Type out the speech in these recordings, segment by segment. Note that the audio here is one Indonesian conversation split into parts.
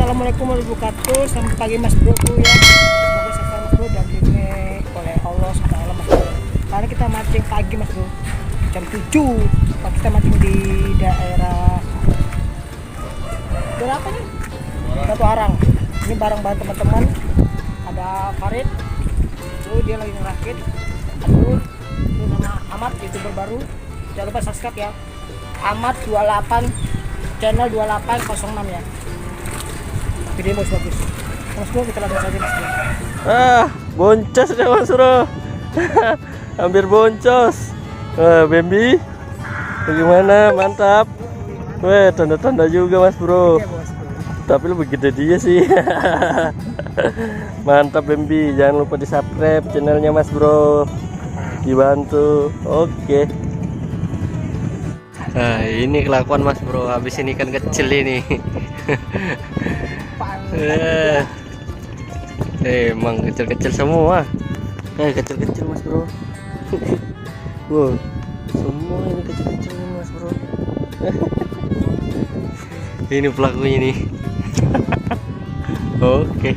Assalamualaikum warahmatullahi wabarakatuh. Selamat pagi Mas Broku ya. Semoga sehat Mas Bro dan dilindungi oleh Allah SWT Mas Bro. Karena kita mancing pagi Mas Bro, jam 7. Kita mancing di daerah berapa nih? Batu Arang. Ini barang-barang teman-teman. Ada Farid. Tuh dia lagi ngerakit. Aduh, itu nama Ahmad, YouTuber baru. Jangan lupa subscribe ya. Ahmad 28 channel 2806 ya. Video bagus. Mas Bro, kita langsung saja Mas Bro. Boncos deh Mas Bro. Hampir boncos. Bambi, bagaimana? Mantap. Weh, tanda-tanda juga Mas Bro. Iya, Bos, Bro. Tapi lebih gede dia sih. Mantap Bambi, jangan lupa di subscribe channelnya Mas Bro. Dibantu. Oke. Nah, ini kelakuan Mas Bro. Habis ini ikan kecil ini. Emang kecil-kecil semua. Kecil-kecil Mas Bro. Wow, semua ini kecil-kecil Mas Bro. Ini pelakunya nih. Oke.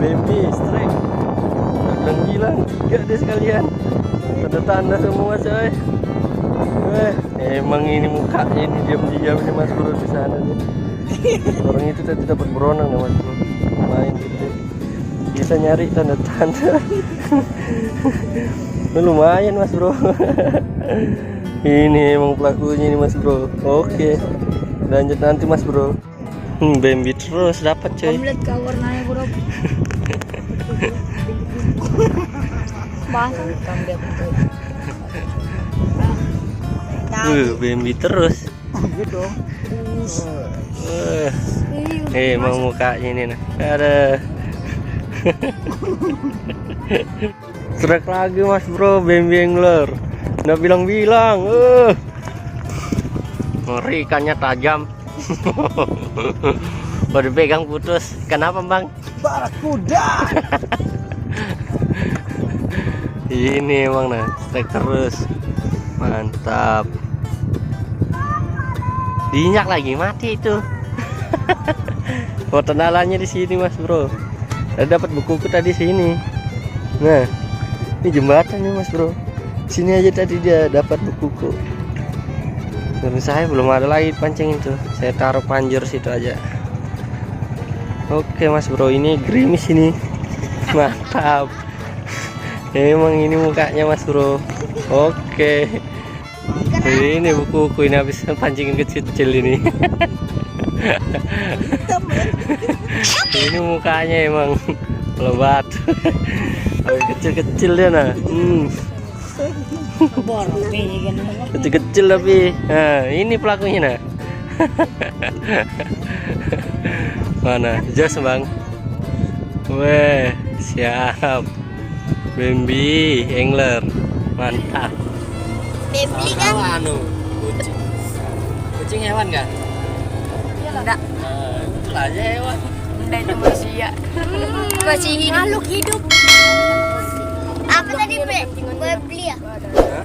Baby strike. Bilang gila, 3 deh sekalian. Tanda-tanda semua coy. Emang ini mukanya ini diam-diam ini Mas Bro di sana nih. Orang itu tadi dapat beronang nih Mas Bro. Main gitu. Bisa nyari tanda-tanda. Lumayan Mas Bro. Ini emang pelakunya ini Mas Bro. Oke. Lanjut nanti Mas Bro. Bambi terus dapat coy. Kamu lihat ke warnanya Bro. Basah kamu lihat itu. Bambi terus. Iya dong. Emang mukanya ini nah. Ada. Serak lagi Mas Bro, Bambi angler. Nggak bilang-bilang. Ngeri, ikannya tajam. Baru pegang putus. Kenapa Bang? Barakuda. Ini emang nah, strike terus. Mantap. Dinyak lagi mati itu. Tenalanya di sini Mas Bro. Ada dapat bukuku tadi sini. Nah, ini jembatan nih Mas Bro. Sini aja tadi dia dapat bukuku. Menurut saya belum ada lagi pancing itu. Saya taruh panjur situ aja. Oke Mas Bro, ini gerimis ini. Mantap. Emang ini mukanya Mas Bro. Oke. Ini bukuku ini habis pancingin kecil-kecil ini. Ini mukanya emang lebat. Kecil-kecil dia nah. Kecil-kecil tapi. Nah, ini pelakunya nah. Mana? Jos Bang. Weh, siap. Bambi angler. Mantap. Bambi kan? Kucing. Kucing hewan kan? Enggak. Itu aja hewan. Enggak, itu manusia. Masih hidup. Makhluk hidup. Apa tadi, Be? Beli ya? Hah?